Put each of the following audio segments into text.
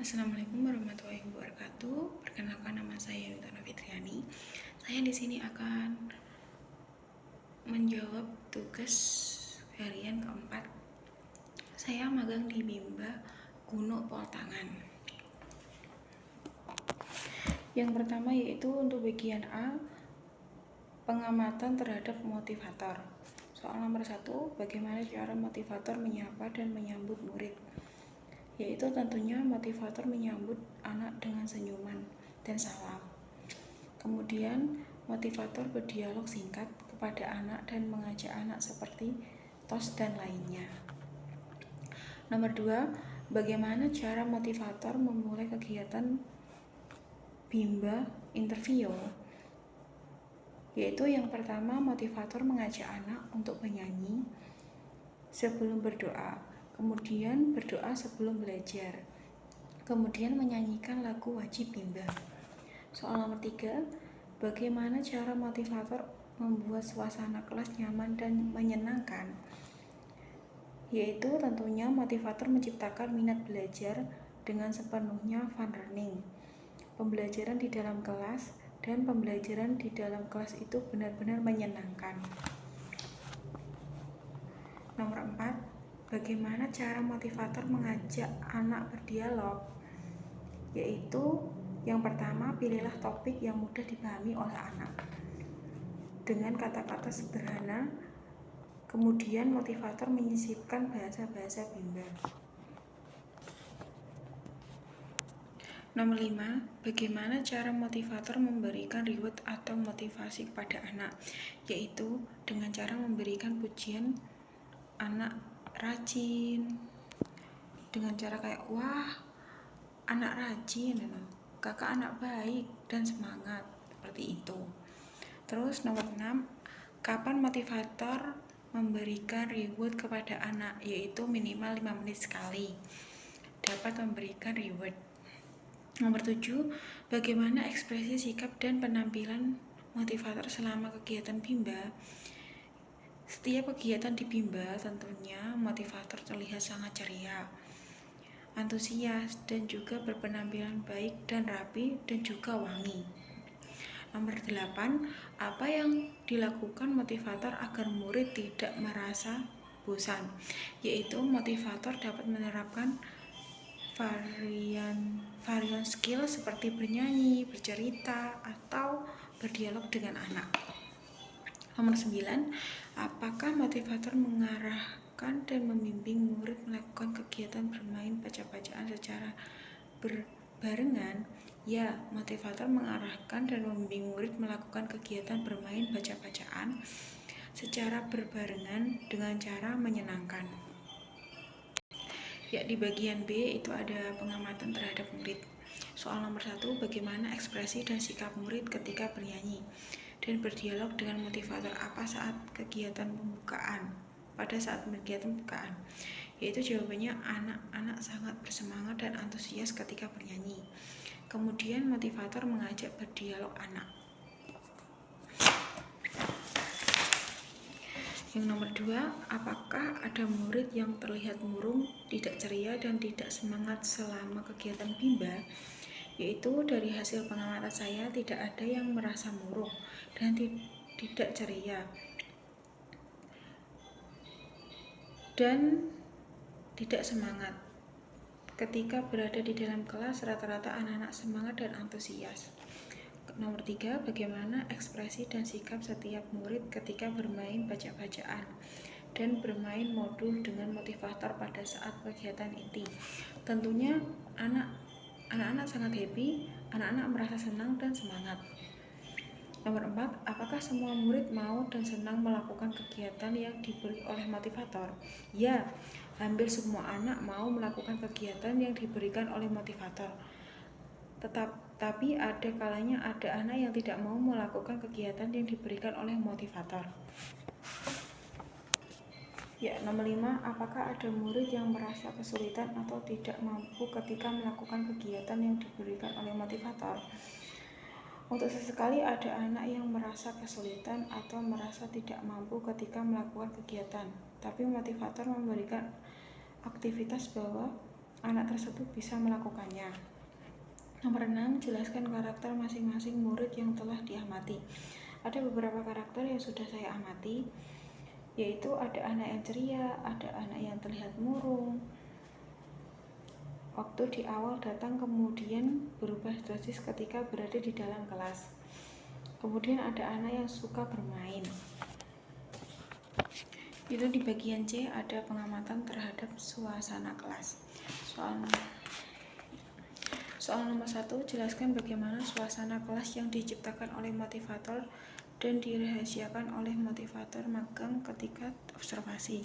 Assalamualaikum warahmatullahi wabarakatuh. Perkenalkan, nama saya Nutana Fitriani. Saya di sini akan menjawab tugas harian keempat. Saya magang di Bimba Gunung Poltangan. Yang pertama yaitu untuk bagian A, pengamatan terhadap motivator. Soal nomor 1, bagaimana cara motivator menyapa dan menyambut murid? Yaitu tentunya motivator menyambut anak dengan senyuman dan salam. Kemudian motivator berdialog singkat kepada anak dan mengajak anak seperti tos dan lainnya. Nomor 2, bagaimana cara motivator memulai kegiatan Bimba interview? Yaitu yang pertama, motivator mengajak anak untuk menyanyi sebelum berdoa, kemudian berdoa sebelum belajar, kemudian menyanyikan lagu wajib Bimba. Soal nomor 3, bagaimana cara motivator membuat suasana kelas nyaman dan menyenangkan? Yaitu tentunya motivator menciptakan minat belajar dengan sepenuhnya fun learning. Pembelajaran di dalam kelas dan pembelajaran di dalam kelas itu benar-benar menyenangkan. Nomor 4, bagaimana cara motivator mengajak anak berdialog? Yaitu yang pertama, pilihlah topik yang mudah dipahami oleh anak dengan kata-kata sederhana. Kemudian motivator menyisipkan bahasa-bahasa Bimba. Nomor 5, bagaimana cara motivator memberikan reward atau motivasi kepada anak? Yaitu dengan cara memberikan pujian anak rajin, dengan cara kayak wah anak rajin, kakak anak baik dan semangat, seperti itu. Terus nomor 6, kapan motivator memberikan reward kepada anak? Yaitu minimal 5 menit sekali dapat memberikan reward. Nomor 7, bagaimana ekspresi sikap dan penampilan motivator selama kegiatan Bimba? Setiap kegiatan di Bimba tentunya motivator terlihat sangat ceria, antusias, dan juga berpenampilan baik dan rapi dan juga wangi. Nomor 8, apa yang dilakukan motivator agar murid tidak merasa bosan? Yaitu motivator dapat menerapkan varian skill seperti bernyanyi, bercerita, atau berdialog dengan anak. Nomor 9, apakah motivator mengarahkan dan membimbing murid melakukan kegiatan bermain baca-bacaan secara berbarengan? Ya, motivator mengarahkan dan membimbing murid melakukan kegiatan bermain baca-bacaan secara berbarengan dengan cara menyenangkan. Ya, di bagian B itu ada pengamatan terhadap murid. Soal nomor 1, bagaimana ekspresi dan sikap murid ketika bernyanyi dan berdialog dengan motivator apa saat kegiatan pembukaan? Pada saat kegiatan pembukaan, yaitu jawabannya anak-anak sangat bersemangat dan antusias ketika bernyanyi. Kemudian motivator mengajak berdialog anak. Yang nomor 2, apakah ada murid yang terlihat murung, tidak ceria, dan tidak semangat selama kegiatan Bimba? Yaitu dari hasil pengamatan saya tidak ada yang merasa murung dan tidak ceria dan tidak semangat. Ketika berada di dalam kelas, rata-rata anak-anak semangat dan antusias. Nomor 3, bagaimana ekspresi dan sikap setiap murid ketika bermain baca-bacaan dan bermain modul dengan motivator pada saat kegiatan inti? Tentunya anak-anak sangat happy, anak-anak merasa senang dan semangat. Nomor 4, apakah semua murid mau dan senang melakukan kegiatan yang diberi oleh motivator? Ya, hampir semua anak mau melakukan kegiatan yang diberikan oleh motivator. Tapi ada kalanya ada anak yang tidak mau melakukan kegiatan yang diberikan oleh motivator. Ya, nomor 5, apakah ada murid yang merasa kesulitan atau tidak mampu ketika melakukan kegiatan yang diberikan oleh motivator? Untuk sesekali ada anak yang merasa kesulitan atau merasa tidak mampu ketika melakukan kegiatan, tapi motivator memberikan aktivitas bahwa anak tersebut bisa melakukannya. Nomor 6, jelaskan karakter masing-masing murid yang telah diamati. Ada beberapa karakter yang sudah saya amati, yaitu ada anak yang ceria, ada anak yang terlihat murung waktu di awal datang, kemudian berubah drastis ketika berada di dalam kelas. Kemudian ada anak yang suka bermain. Itu di bagian C ada pengamatan terhadap suasana kelas. Soal nomor 1, jelaskan bagaimana suasana kelas yang diciptakan oleh motivator dan dirahasiakan oleh motivator magang ketika observasi.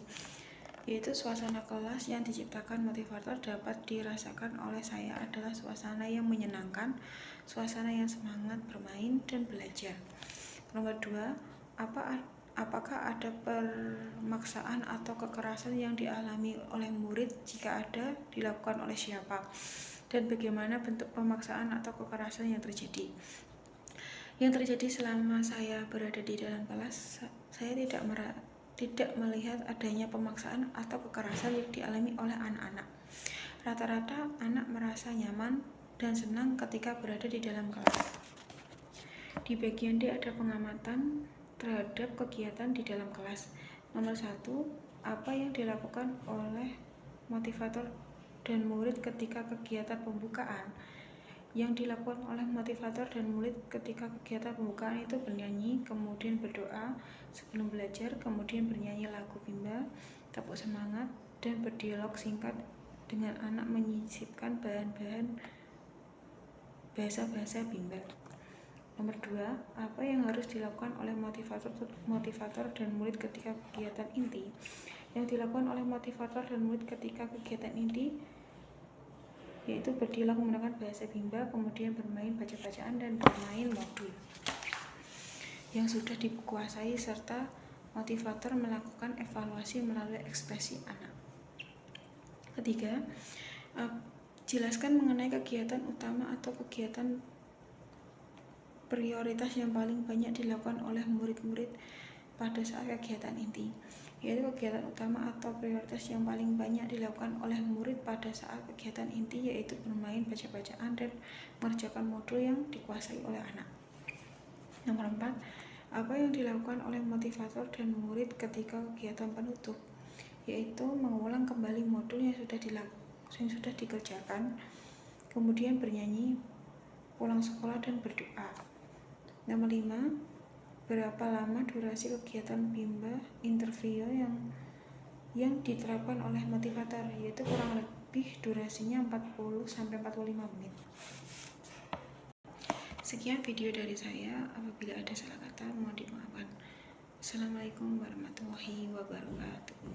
Yaitu suasana kelas yang diciptakan motivator dapat dirasakan oleh saya adalah suasana yang menyenangkan, suasana yang semangat bermain dan belajar. Nomor 2, apakah ada pemaksaan atau kekerasan yang dialami oleh murid? Jika ada, dilakukan oleh siapa? Dan bagaimana bentuk pemaksaan atau kekerasan yang terjadi? Yang terjadi selama saya berada di dalam kelas, saya tidak melihat adanya pemaksaan atau kekerasan yang dialami oleh anak-anak. Rata-rata anak merasa nyaman dan senang ketika berada di dalam kelas. Di bagian D ada pengamatan terhadap kegiatan di dalam kelas. Nomor 1, apa yang dilakukan oleh motivator dan murid ketika kegiatan pembukaan? Yang dilakukan oleh motivator dan murid ketika kegiatan pembukaan itu bernyanyi, kemudian berdoa sebelum belajar, kemudian bernyanyi lagu bimba, tepuk semangat, dan berdialog singkat dengan anak menyisipkan bahan-bahan bahasa-bahasa bimba. Nomor 2, apa yang harus dilakukan oleh motivator dan murid ketika kegiatan inti? Yang dilakukan oleh motivator dan murid ketika kegiatan inti yaitu berdialog menggunakan bahasa bimba, kemudian bermain baca-bacaan dan bermain modul yang sudah dikuasai, serta motivator melakukan evaluasi melalui ekspresi anak. Ketiga, jelaskan mengenai kegiatan utama atau kegiatan prioritas yang paling banyak dilakukan oleh murid-murid pada saat kegiatan inti. Yaitu kegiatan utama atau prioritas yang paling banyak dilakukan oleh murid pada saat kegiatan inti yaitu bermain baca-bacaan dan mengerjakan modul yang dikuasai oleh anak. Nomor 4, apa yang dilakukan oleh motivator dan murid ketika kegiatan penutup? Yaitu mengulang kembali modul yang sudah dikerjakan, kemudian bernyanyi, pulang sekolah dan berdoa. Nomor 5, berapa lama durasi kegiatan bimba interview yang diterapkan oleh motivator? Yaitu kurang lebih durasinya 40-45 menit. Sekian video dari saya. Apabila ada salah kata mohon dimaafkan. Assalamualaikum warahmatullahi wabarakatuh.